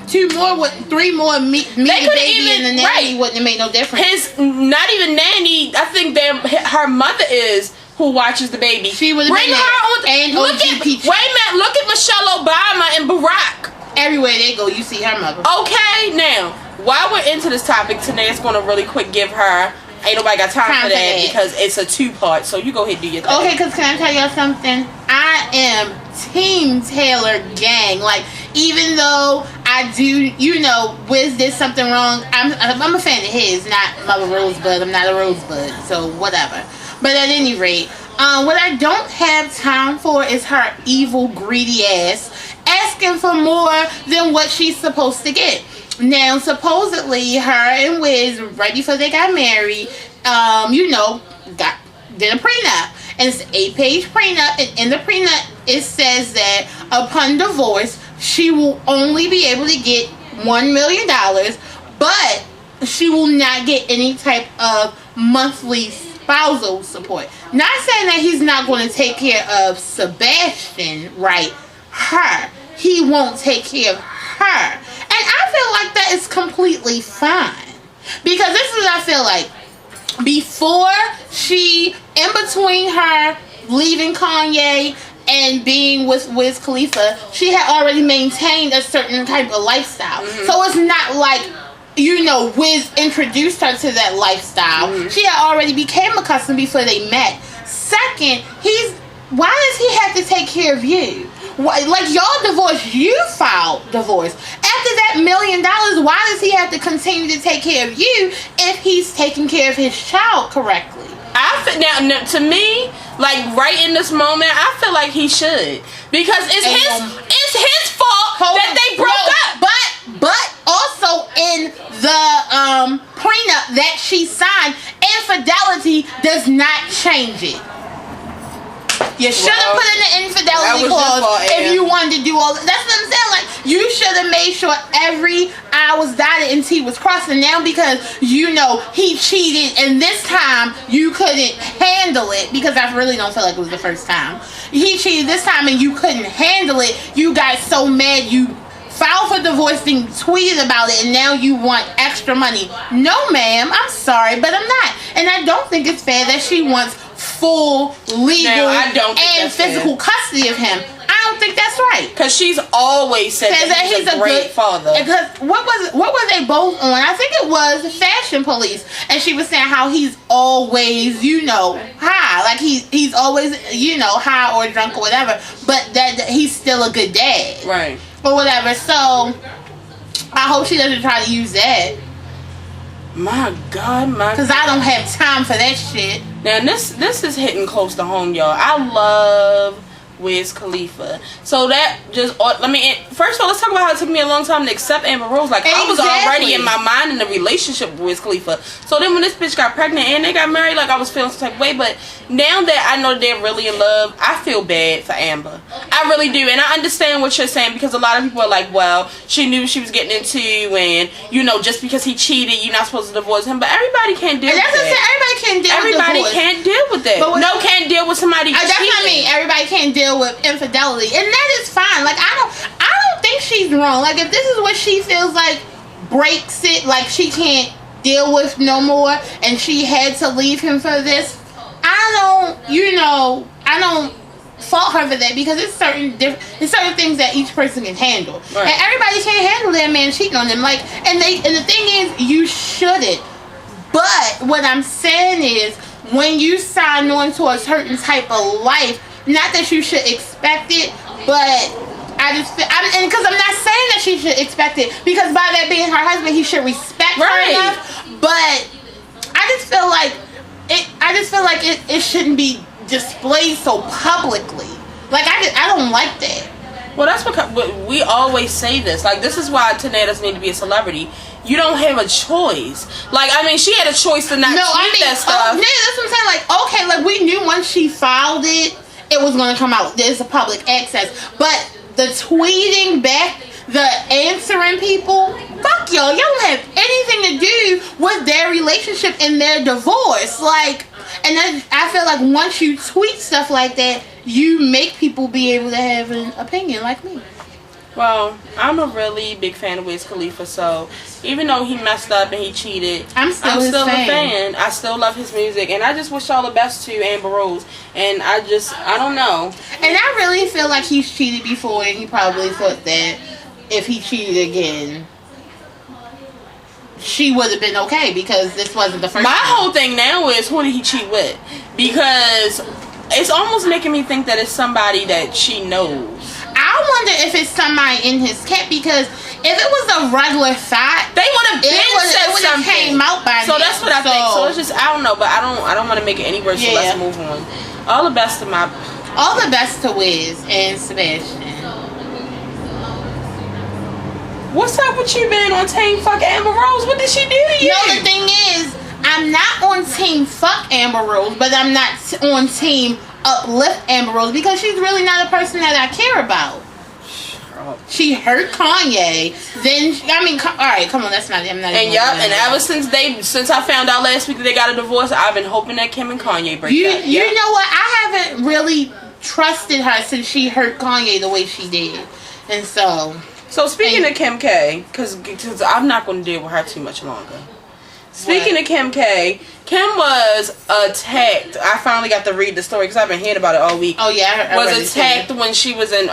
[SPEAKER 2] three more me the baby and the nanny wouldn't have made no difference.
[SPEAKER 1] His not even nanny. I think her mother is who watches the baby.
[SPEAKER 2] She would have been there. And
[SPEAKER 1] wait a minute. Look at Michelle Obama and Barack.
[SPEAKER 2] Everywhere they go, you see her mother.
[SPEAKER 1] Okay, now while we're into this topic, Tanae's going to really quick give her. Ain't nobody got time for that because it's a 2-part. So you go ahead and do your thing.
[SPEAKER 2] Okay, because can I tell y'all something? I am Team Taylor gang. Like, even though I do, you know, Wiz did something wrong, I'm a fan of his, not Mother Rosebud. I'm not a Rosebud, so whatever. But at any rate, what I don't have time for is her evil, greedy ass asking for more than what she's supposed to get. Now, supposedly, her and Wiz, right before they got married, you know, did a prenup. And it's an 8-page prenup. And in the prenup, it says that upon divorce, she will only be able to get $1 million, but she will not get any type of monthly spousal support. Not saying that he's not going to take care of Sebastian, right? Her. He won't take care of her. And I feel like that is completely fine. Because this is what I feel like. Before in between her leaving Kanye and being with Wiz Khalifa, she had already maintained a certain type of lifestyle. Mm-hmm. So it's not like, you know, Wiz introduced her to that lifestyle. Mm-hmm. She had already became accustomed before they met. Second, why does he have to take care of you? Like, y'all divorced, you filed divorce. After that $1 million, why does he have to continue to take care of you if he's taking care of his child correctly?
[SPEAKER 1] Now, to me, like, right in this moment, I feel like he should. Because it's his fault that they broke up.
[SPEAKER 2] But also in the prenup that she signed, infidelity does not change it. You should have put in the infidelity clause if you wanted to do all that. That's what I'm saying. Like, you should have made sure every I was dotted and T was crossing. Now because, you know, he cheated and this time you couldn't handle it, because I really don't feel like it was the first time. He cheated this time and you couldn't handle it. You got so mad you filed for divorce and tweeted about it, and now you want extra money. No, ma'am. I'm sorry, but I'm not. And I don't think it's fair that she wants full legal and physical custody of him. I don't think that's right.
[SPEAKER 1] Because she's always said that he's a great father.
[SPEAKER 2] Because what were they both on? I think it was Fashion Police, and she was saying how he's always, you know, high. Like he's always, you know, high or drunk or whatever. But that he's still a good dad,
[SPEAKER 1] right?
[SPEAKER 2] Or whatever. So I hope she doesn't try to use that.
[SPEAKER 1] My God,
[SPEAKER 2] because I don't have time for that shit.
[SPEAKER 1] Now this is hitting close to home, y'all. I love Wiz Khalifa. So that just, first of all, let's talk about how it took me a long time to accept Amber Rose. Like, I was already in my mind in a relationship with Wiz Khalifa. So then when this bitch got pregnant and they got married, like, I was feeling some type of way. But now that I know they're really in love, I feel bad for Amber. I really do. And I understand what you're saying, because a lot of people are like, well, she knew she was getting into, and, you know, just because he cheated, you're not supposed to divorce him. But everybody can't deal with that. Everybody can't deal with that. No, can't deal with somebody cheating.
[SPEAKER 2] That's what I mean. Everybody can't deal with infidelity, and that is fine. Like, I don't think she's wrong. Like, if this is what she feels like breaks it, like she can't deal with no more, and she had to leave him for this, I don't fault her for that, because it's certain things that each person can handle, right. And everybody can't handle that man cheating on them. Like, and the thing is, you shouldn't. But what I'm saying is, when you sign on to a certain type of life, not that you should expect it, but I just feel, and because I'm not saying that she should expect it, because by that being her husband, he should respect her enough. But I just feel like I just feel like it shouldn't be displayed so publicly. Like, I don't like that.
[SPEAKER 1] Well, that's because we always say this. Like, this is why Tanae doesn't need to be a celebrity. You don't have a choice. Like, I mean, she had a choice to not tweet that stuff.
[SPEAKER 2] Yeah, that's what I'm saying. Like, okay, like, we knew once she filed it was going to come out. There's a public access. But the tweeting back, the answering people, fuck y'all. Y'all don't have anything to do with their relationship and their divorce. Like, and then I feel like once you tweet stuff like that, you make people be able to have an opinion like me.
[SPEAKER 1] Well, I'm a really big fan of Wiz Khalifa, so even though he messed up and he cheated, I'm still a fan. I still love his music, and I just wish all the best to Amber Rose. And I don't know.
[SPEAKER 2] And I really feel like he's cheated before, and he probably thought that if he cheated again, she would have been okay, because this wasn't the first
[SPEAKER 1] My
[SPEAKER 2] time.
[SPEAKER 1] whole thing now is, who did he cheat with? Because it's almost making me think that it's somebody that she knows.
[SPEAKER 2] I wonder if it's somebody in his camp, because if it was a regular fight,
[SPEAKER 1] they would have said something.
[SPEAKER 2] Came out by
[SPEAKER 1] so
[SPEAKER 2] now.
[SPEAKER 1] That's what I think. So it's just, I don't know, but I don't want to make it any worse. So let's move on. All the best to
[SPEAKER 2] Wiz and Sebastian.
[SPEAKER 1] What's up with you being on Team Fuck Amber Rose? What did she do to you?
[SPEAKER 2] No, the thing is, I'm not on Team Fuck Amber Rose, but I'm not on Team Uplift Amber Rose, because she's really not a person that I care about. She hurt Kanye. Then, alright, come on, that's not. I'm not.
[SPEAKER 1] And ever since I found out last week that they got a divorce, I've been hoping that Kim and Kanye break up.
[SPEAKER 2] You know what? I haven't really trusted her since she hurt Kanye the way she did, and so.
[SPEAKER 1] So speaking of Kim K, because I'm not going to deal with her too much longer. Speaking of Kim K, Kim was attacked. I finally got to read the story because I've been hearing about it all week.
[SPEAKER 2] Oh yeah, I
[SPEAKER 1] was attacked when she was in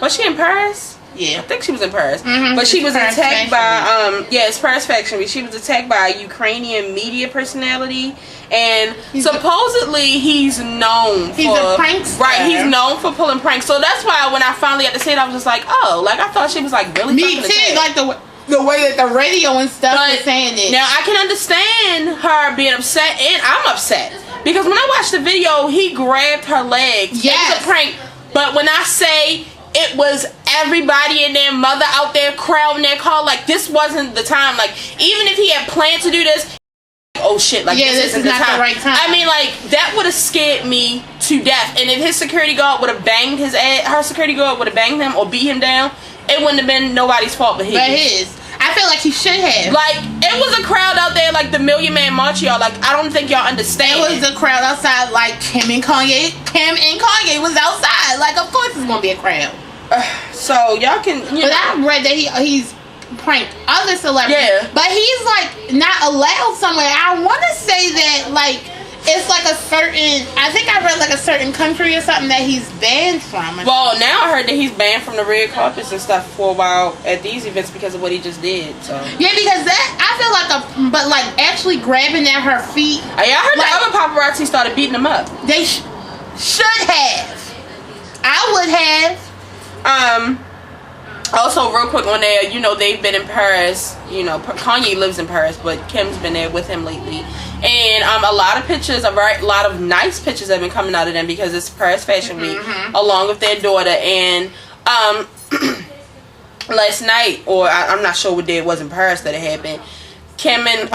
[SPEAKER 1] was she in Paris?
[SPEAKER 2] Yeah,
[SPEAKER 1] I think she was in Paris.
[SPEAKER 2] Mm-hmm.
[SPEAKER 1] But she was attacked by it's Paris Fashion Week. She was attacked by a Ukrainian media personality, and supposedly he's known
[SPEAKER 2] a prankster.
[SPEAKER 1] Right, he's known for pulling pranks. So that's why when I finally got to see it, I was just like, oh, like I thought she was like really.
[SPEAKER 2] Me too,
[SPEAKER 1] attacked.
[SPEAKER 2] like the way that the radio and stuff is saying it.
[SPEAKER 1] Now I can understand her being upset, and I'm upset because when I watched the video, he grabbed her leg.
[SPEAKER 2] Yes.
[SPEAKER 1] It was a prank, but when I say it was everybody and their mother out there crowding their car, like this wasn't the time. Like even if he had planned to do this, oh shit, like this isn't
[SPEAKER 2] not the right time.
[SPEAKER 1] I mean, like that would have scared me to death. And if his security guard would have banged his ass, her security guard would have banged him or beat him down, it wouldn't have been nobody's fault but his.
[SPEAKER 2] I feel like he should have.
[SPEAKER 1] Like, it was a crowd out there like the Million Man March, y'all. Like, I don't think y'all understand.
[SPEAKER 2] It was a crowd outside, like Kim and Kanye was outside. Like, of course it's gonna be a crowd.
[SPEAKER 1] So y'all can.
[SPEAKER 2] But I read that he's pranked other celebrities.
[SPEAKER 1] Yeah.
[SPEAKER 2] But he's like not allowed somewhere. I want to say that like. It's like a certain, I think I read like a certain country or something that he's banned from.
[SPEAKER 1] Well, now I heard that he's banned from the red carpets and stuff for a while at these events because of what he just did. So
[SPEAKER 2] yeah, because that, I feel like but like actually grabbing at her feet.
[SPEAKER 1] Yeah, I heard like, the other paparazzi started beating him up.
[SPEAKER 2] They should have. I would have.
[SPEAKER 1] Also, real quick on there, you know, they've been in Paris. You know, Kanye lives in Paris, but Kim's been there with him lately. And a lot of pictures, a lot of nice pictures have been coming out of them because it's Paris Fashion Week, along with their daughter. And last night, or I'm not sure what day it was in Paris that it happened, Kim and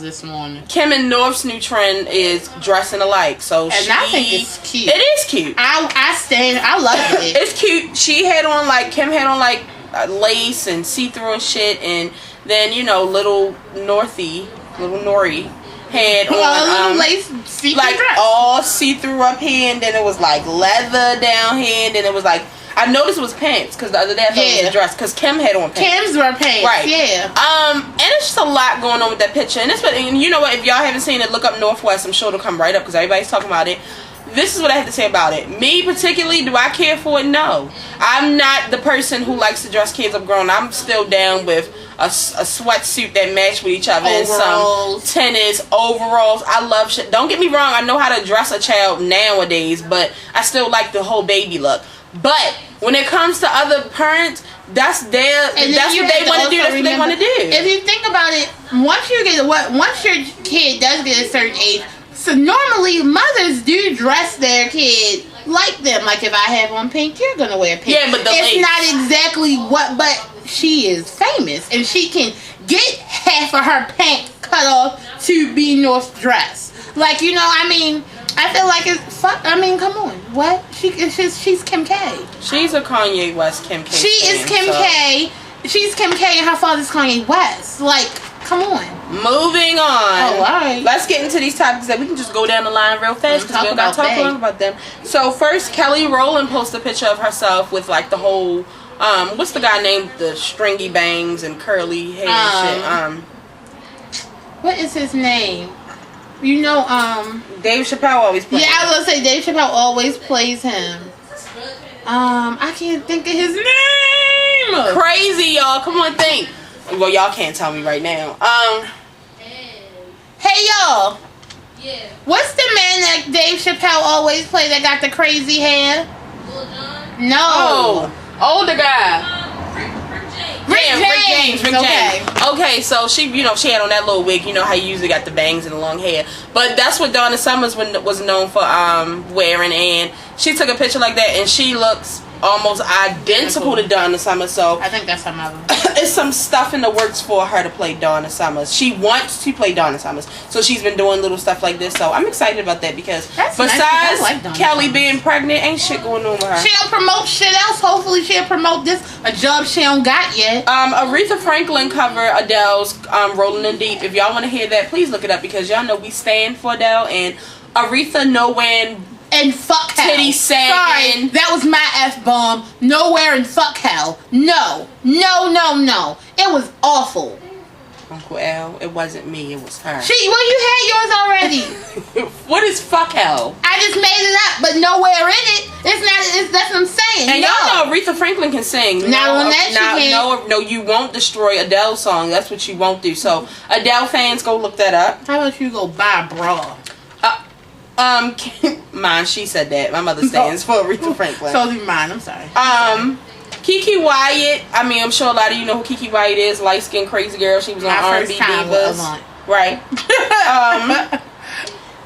[SPEAKER 2] this morning.
[SPEAKER 1] Kim and North's new trend is dressing alike. So
[SPEAKER 2] and I think it's cute.
[SPEAKER 1] It is cute.
[SPEAKER 2] I love it.
[SPEAKER 1] It's cute. She had on Kim had on lace and see-through and shit, and then you know little Nori had on
[SPEAKER 2] lace see-through dress.
[SPEAKER 1] All see-through up here, and then it was like leather down here, and then it was like I noticed it was pants because the other day I thought it was a dress because Kim had on pants.
[SPEAKER 2] Kim's were pants,
[SPEAKER 1] right?
[SPEAKER 2] Yeah.
[SPEAKER 1] And it's just a lot going on with that picture, and you know what? If y'all haven't seen it, look up Northwest. I'm sure it'll come right up because everybody's talking about it. This is what I have to say about it. Me particularly, do I care for it? No. I'm not the person who likes to dress kids up grown. I'm still down with a sweatsuit that match with each other
[SPEAKER 2] overalls.
[SPEAKER 1] And some tennis overalls. I love shit. Don't get me wrong. I know how to dress a child nowadays, but I still like the whole baby look. But when it comes to other parents, that's what they want to do. That's what they want to do.
[SPEAKER 2] If you think about it, once your kid does get a certain age, So normally mothers do dress their kid like them. Like if I have on pink, you're gonna wear pink.
[SPEAKER 1] Yeah, but
[SPEAKER 2] it's not exactly what. But she is famous, and she can get half of her pant cut off to be North dress. Like, you know, I mean, I feel like it's fuck. I mean, come on, what? She's Kim K.
[SPEAKER 1] She's a Kanye West Kim K.
[SPEAKER 2] She is Kim K. She's Kim K. and her father's Kanye West. Like, come on.
[SPEAKER 1] Moving on.
[SPEAKER 2] Oh, all right.
[SPEAKER 1] Let's get into these topics that we can just go down the line real fast because we don't got to talk long about them. So first, Kelly Rowland posted a picture of herself with like the whole what's the guy named the stringy bangs and curly hair and shit.
[SPEAKER 2] What is his name? You know,
[SPEAKER 1] Dave Chappelle always plays.
[SPEAKER 2] Yeah, I was gonna say Dave Chappelle always plays him. I can't think of his name.
[SPEAKER 1] Crazy, y'all. Come on, think. Well, y'all can't tell me right now.
[SPEAKER 2] Hey, y'all.
[SPEAKER 3] Yeah.
[SPEAKER 2] What's the man that Dave Chappelle always play that got the crazy hair?
[SPEAKER 3] Lil Jon?
[SPEAKER 2] No.
[SPEAKER 1] Oh, older guy.
[SPEAKER 2] Rick
[SPEAKER 1] James. Okay, so she had on that little wig. You know how you usually got the bangs and the long hair. But that's what Donna Summers was known for wearing. And she took a picture like that, and she looks almost identical to Donna Summers. So
[SPEAKER 2] I think that's her mother.
[SPEAKER 1] It's some stuff in the works for her to play Donna Summers. She wants to play Donna Summers, so she's been doing little stuff like this. So I'm excited about that because
[SPEAKER 2] that's
[SPEAKER 1] besides
[SPEAKER 2] nice. Like
[SPEAKER 1] Kelly
[SPEAKER 2] Summers.
[SPEAKER 1] being pregnant, ain't shit going on with her.
[SPEAKER 2] She'll promote shit else. Hopefully she'll promote this, a job she don't got yet.
[SPEAKER 1] Aretha Franklin cover Adele's "Rolling in Deep." If y'all want to hear that, please look it up because y'all know we stand for Adele and Aretha Nowhere
[SPEAKER 2] and fuck hell.
[SPEAKER 1] Titty sagging.
[SPEAKER 2] Sorry, that was my F-bomb. Nowhere in fuck hell. No. It was awful.
[SPEAKER 1] Uncle L, it wasn't me, it was her.
[SPEAKER 2] You had yours already.
[SPEAKER 1] What is fuck hell?
[SPEAKER 2] I just made it up, but nowhere in it. That's what I'm saying.
[SPEAKER 1] And y'all know Aretha Franklin can sing.
[SPEAKER 2] Not on that she can.
[SPEAKER 1] No, you won't destroy Adele's song. That's what you won't do. So Adele fans, go look that up.
[SPEAKER 2] How about you go buy a bra?
[SPEAKER 1] Mine, she said that. My mother stands for Aretha Franklin.
[SPEAKER 2] So do mine, I'm sorry.
[SPEAKER 1] Kiki Wyatt. I mean, I'm sure a lot of you know who Kiki Wyatt is. Light skinned crazy girl. She was on R&B Divas. Right.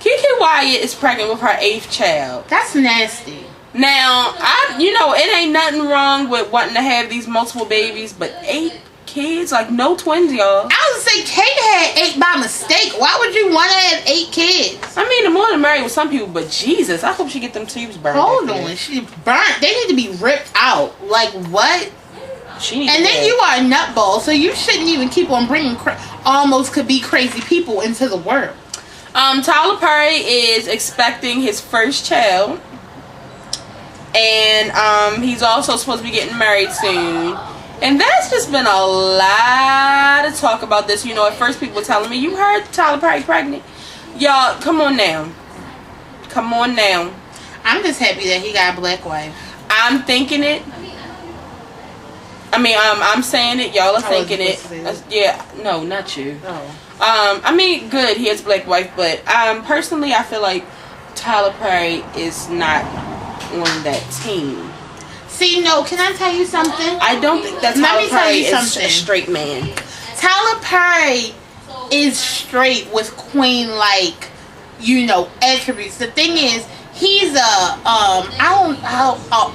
[SPEAKER 1] Kiki Wyatt is pregnant with her 8th child.
[SPEAKER 2] That's nasty.
[SPEAKER 1] Now, it ain't nothing wrong with wanting to have these multiple babies, but 8 kids, like no twins, y'all.
[SPEAKER 2] I was gonna say Kate had 8 by mistake. Why would you want to have 8 kids?
[SPEAKER 1] I mean, the more than married with some people, but Jesus, I hope she get them tubes burned.
[SPEAKER 2] Hold on, she burnt. They need to be ripped out. Like what? And then you are a nutball, so you shouldn't even keep on bringing almost could be crazy people into the world.
[SPEAKER 1] Tyler Perry is expecting his first child, and he's also supposed to be getting married soon. And that's just been a lot of talk about this. At first people were telling me, you heard Tyler Perry pregnant. Y'all, come on now.
[SPEAKER 2] I'm just happy that he got a black wife.
[SPEAKER 1] I'm thinking it. I mean, I'm saying it. Y'all are thinking it. Yeah, no, not you.
[SPEAKER 2] Oh.
[SPEAKER 1] I mean, good, he has a black wife, but personally, I feel like Tyler Perry is not on that team.
[SPEAKER 2] See, no, can I tell you something?
[SPEAKER 1] I don't think that Tyler Perry is a straight man.
[SPEAKER 2] Tyler Perry is straight with queen attributes. The thing is, he's a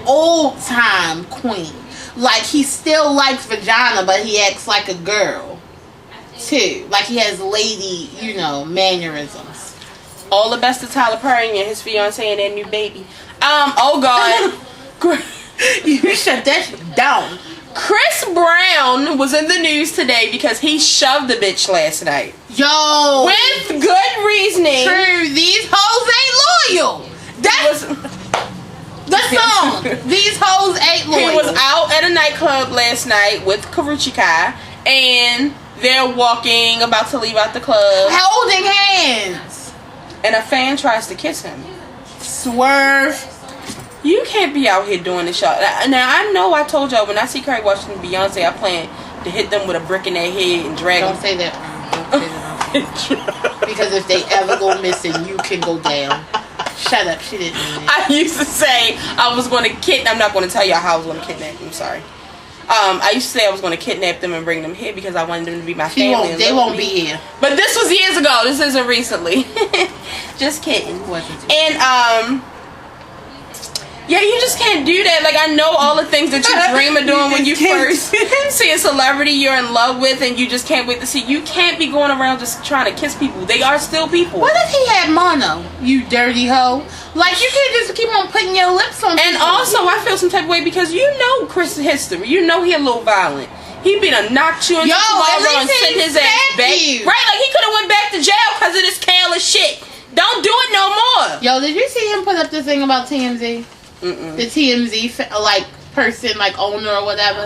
[SPEAKER 2] old time queen. Like he still likes vagina, but he acts like a girl too. Like he has lady, mannerisms.
[SPEAKER 1] All the best to Tyler Perry and his fiance and that new baby. Oh God.
[SPEAKER 2] You shut that shit down.
[SPEAKER 1] Chris Brown was in the news today because he shoved the bitch last night.
[SPEAKER 2] Yo.
[SPEAKER 1] With good reasoning.
[SPEAKER 2] True. These hoes ain't loyal. That's the song. These hoes ain't loyal.
[SPEAKER 1] He was out at a nightclub last night with Karrueche Kai, and they're walking, about to leave out the club.
[SPEAKER 2] Holding hands.
[SPEAKER 1] And a fan tries to kiss him.
[SPEAKER 2] Swerve.
[SPEAKER 1] You can't be out here doing this, y'all. Now, I know I told y'all when I see Kerry Washington and Beyonce, I plan to hit them with a brick in their head and drag them.
[SPEAKER 2] Don't say that. Don't say that. Because if they ever go missing, you can go down. Shut up. She didn't mean it.
[SPEAKER 1] I used to say I was going to kidnap. I'm not going to tell y'all how I was going to kidnap. I'm sorry. I used to say I was going to kidnap them and bring them here because I wanted them to be my family.
[SPEAKER 2] They won't be here.
[SPEAKER 1] But this was years ago. This isn't recently. Just kidding. And yeah, you just can't do that. Like, I know all the things that you dream of doing when you first see a celebrity you're in love with and you just can't wait to see. You can't be going around just trying to kiss people. They are still people.
[SPEAKER 2] What if he had mono, you dirty hoe? Like, you can't just keep on putting your lips on people.
[SPEAKER 1] And also, I feel some type of way because you know Chris' history. You know he a little violent. He been a knocked you into tomorrow and send his ass back. Right, like he could have went back to jail because of this careless shit. Don't do it no more.
[SPEAKER 2] Yo, did you see him put up the thing about TMZ? The TMZ like person, like owner or whatever.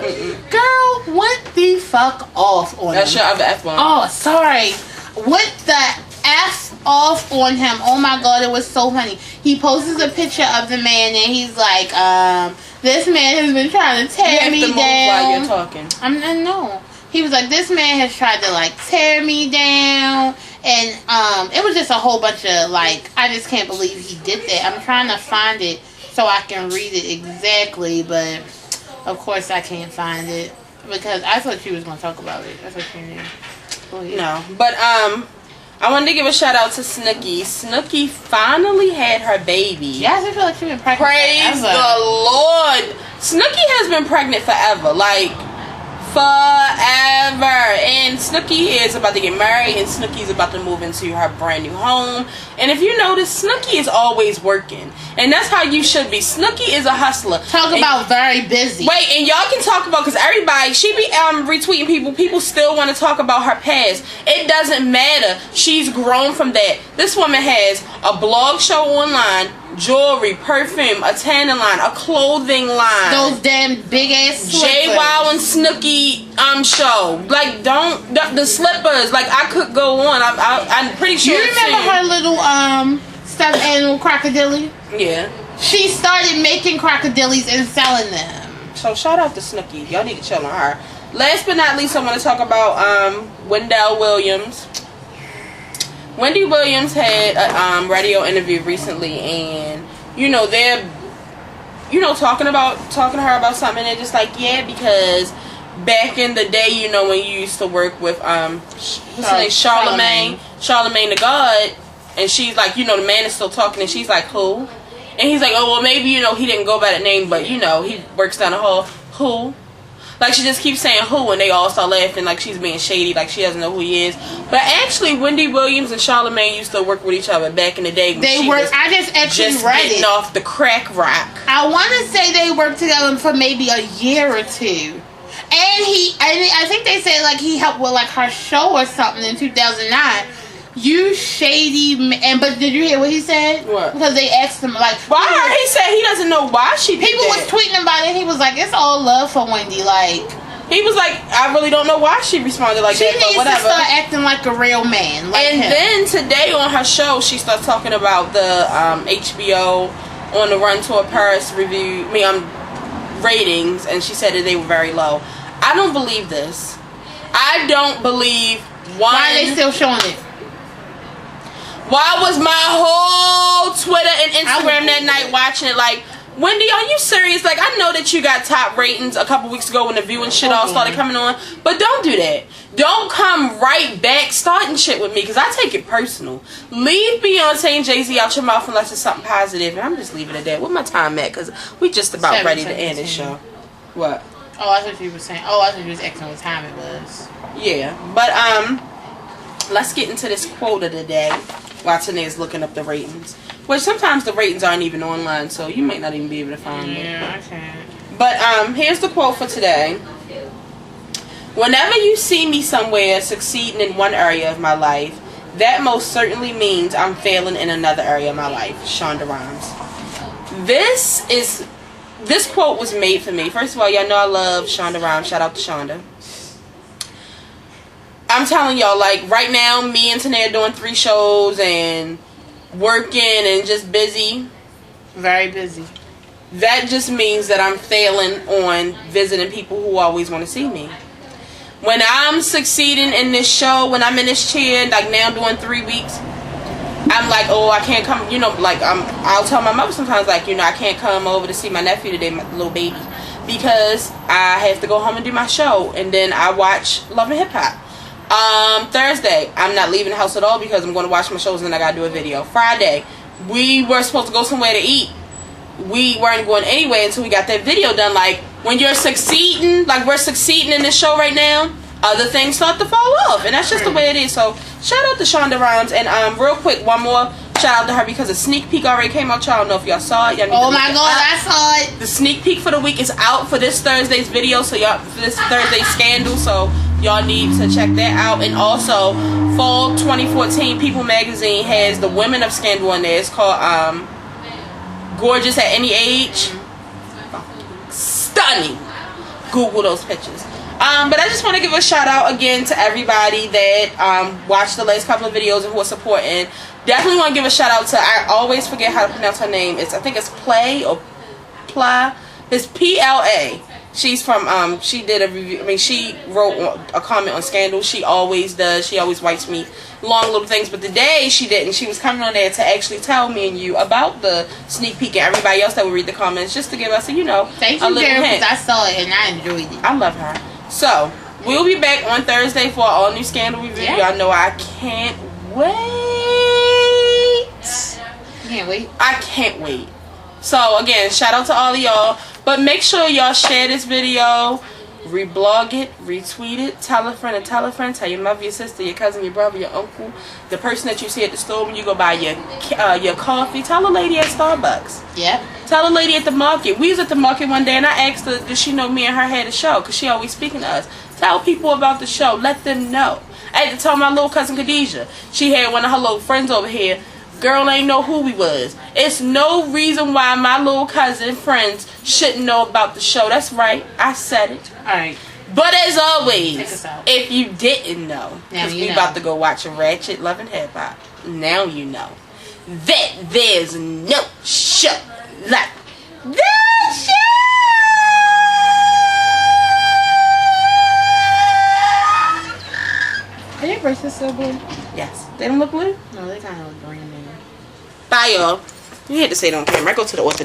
[SPEAKER 2] Girl, what the fuck off on
[SPEAKER 1] That's
[SPEAKER 2] him?
[SPEAKER 1] your other F1.
[SPEAKER 2] Oh, sorry. What the F off on him? Oh my god, it was so funny. He posts a picture of the man and he's like, this man has been trying to tear me down.
[SPEAKER 1] While you're talking.
[SPEAKER 2] No. He was like, this man has tried to like tear me down. And it was just a whole bunch of like, I just can't believe he did that. I'm trying to find it so I can read it exactly, but of course I can't find it because I thought you was gonna talk about it. That's what you knew. Go ahead.
[SPEAKER 1] No, but I wanted to give a shout out to Snooki. Snooki finally had her baby.
[SPEAKER 2] Yes, I feel like she's been pregnant.
[SPEAKER 1] Praise
[SPEAKER 2] forever.
[SPEAKER 1] the Lord. Snooki has been pregnant forever, like forever. And Snooki is about to get married, and Snooki is about to move into her brand new home. And if you notice, Snooki is always working, and that's how you should be. Snooki is a hustler.
[SPEAKER 2] Talk about very busy.
[SPEAKER 1] Wait, and y'all can talk about, because everybody, she be retweeting people. People still want to talk about her past. It doesn't matter. She's grown from that. This woman has a blog show online, jewelry, perfume, a tanning line, a clothing line.
[SPEAKER 2] Those damn big ass slippers.
[SPEAKER 1] JWoww and Snooki show. Like, the slippers. Like, I could go on. I'm pretty sure.
[SPEAKER 2] You remember her little stuffed animal crocodile?
[SPEAKER 1] Yeah.
[SPEAKER 2] She started making crocodiles and selling them.
[SPEAKER 1] So shout out to Snooki. Y'all need to chill on her. Last but not least, I want to talk about Wendell Williams. Wendy Williams had a radio interview recently, and they're talking to her about something, and they're just like, yeah, because back in the day, when you used to work with what's his name, Charlemagne the God, and she's like, the man is still talking, and she's like, who? And he's like, oh well, maybe he didn't go by that name, but he works down the hall. Who? Like, she just keeps saying who, and they all start laughing like she's being shady, like she doesn't know who he is. But actually, Wendy Williams and Charlemagne used to work with each other back in the day. When
[SPEAKER 2] I just actually read
[SPEAKER 1] getting
[SPEAKER 2] it.
[SPEAKER 1] Off the crack rock.
[SPEAKER 2] I want to say they worked together for maybe a year or two. And I think they said like he helped with like her show or something in 2009. You shady man. But did you hear what he said?
[SPEAKER 1] What?
[SPEAKER 2] Because they asked him like,
[SPEAKER 1] why? He said he doesn't know why she did
[SPEAKER 2] people
[SPEAKER 1] that.
[SPEAKER 2] was tweeting about it. He was like, it's all love for Wendy. Like,
[SPEAKER 1] he was like, I really don't know why she responded like that, but whatever.
[SPEAKER 2] She needs to start acting like a real man. Like
[SPEAKER 1] and
[SPEAKER 2] him.
[SPEAKER 1] then today on her show, she starts talking about the HBO On the Run Tour Paris ratings, and she said that they were very low. I don't believe this. I don't believe
[SPEAKER 2] why are they still showing it?
[SPEAKER 1] Why was my whole Twitter and Instagram that night watching it like, Wendy, are you serious? Like, I know that you got top ratings a couple weeks ago when the View and shit all started coming on, but don't do that. Don't come right back starting shit with me, because I take it personal. Leave Beyonce and Jay-Z out your mouth unless it's something positive, and I'm just leaving it at that. Where my time at? Because we just about ready to end this show. What?
[SPEAKER 2] Oh, I thought you were saying. Oh, I thought you was asking what time it was.
[SPEAKER 1] Yeah, but let's get into this quote of the day while Tanae's looking up the ratings. Which sometimes the ratings aren't even online, so you might not even be able to find it.
[SPEAKER 2] Yeah, I can't.
[SPEAKER 1] But here's the quote for today. Whenever you see me somewhere succeeding in one area of my life, that most certainly means I'm failing in another area of my life. Shonda Rhimes. This quote was made for me. First of all, y'all know I love Shonda Rhimes. Shout out to Shonda. I'm telling y'all, like, right now, me and Tanae are doing 3 shows and working and just busy.
[SPEAKER 2] Very busy.
[SPEAKER 1] That just means that I'm failing on visiting people who always want to see me. When I'm succeeding in this show, when I'm in this chair, like now doing 3 weeks, I'm like, oh, I can't come, like I'll tell my mother sometimes, like, I can't come over to see my nephew today, my little baby, because I have to go home and do my show, and then I watch Love and Hip Hop. Thursday, I'm not leaving the house at all because I'm going to watch my shows and then I gotta do a video. Friday, we were supposed to go somewhere to eat. We weren't going anyway until we got that video done. Like, when you're succeeding, like we're succeeding in this show right now, other things start to fall off, and that's just the way it is. So shout out to Shonda Rhimes, and real quick, one more shout out to her because a sneak peek already came out. Y'all don't know if y'all saw it. Y'all need
[SPEAKER 2] Oh
[SPEAKER 1] to
[SPEAKER 2] my
[SPEAKER 1] look
[SPEAKER 2] God,
[SPEAKER 1] it up.
[SPEAKER 2] I saw it.
[SPEAKER 1] The sneak peek for the week is out for this Thursday's video, so y'all, for this Thursday's scandal, so y'all need to check that out. And also, fall 2014 People Magazine has the Women of Scandal in there. It's called Gorgeous at Any Age. Stunning. Google those pictures. But I just want to give a shout out again to everybody that watched the last couple of videos and who are supporting. Definitely want to give a shout out to, I always forget how to pronounce her name. I think it's Play or Pla. It's P-L-A. She's from, she did a review, I mean, she wrote a comment on Scandal. She always does. She always writes me long little things. But today she didn't. She was coming on there to actually tell me and you about the sneak peek and everybody else that would read the comments, just to give us,
[SPEAKER 2] Thank you,
[SPEAKER 1] little
[SPEAKER 2] Karen,
[SPEAKER 1] hint.
[SPEAKER 2] because I saw it and I enjoyed it.
[SPEAKER 1] I love her. So, we'll be back on Thursday for our all-new Scandal review.
[SPEAKER 2] Yeah.
[SPEAKER 1] Y'all know I can't wait.
[SPEAKER 2] You can't wait.
[SPEAKER 1] I can't wait. So, again, shout out to all of y'all. But make sure y'all share this video, reblog it, retweet it, tell a friend and tell a friend, tell your mother, your sister, your cousin, your brother, your uncle, the person that you see at the store when you go buy your coffee. Tell a lady at Starbucks.
[SPEAKER 2] Yep.
[SPEAKER 1] Tell a lady at the market. We was at the market one day and I asked her, does she know me and her had a show? Because she always speaking to us. Tell people about the show. Let them know. I had to tell my little cousin Khadijah. She had one of her little friends over here. Girl ain't know who we was. It's no reason why my little cousin friends shouldn't know about the show. That's right. I said it.
[SPEAKER 2] Alright.
[SPEAKER 1] But as
[SPEAKER 2] Check
[SPEAKER 1] always,
[SPEAKER 2] us out.
[SPEAKER 1] if you didn't know, because we about to go watch a Ratchet Love and Hip Hop, now you know that there's no show like the show.
[SPEAKER 2] Are your bracelets still blue?
[SPEAKER 1] Yes. They don't look blue?
[SPEAKER 2] No, they kind of look green.
[SPEAKER 1] Bye, y'all. You had to say it on camera. I go to the orthodontist.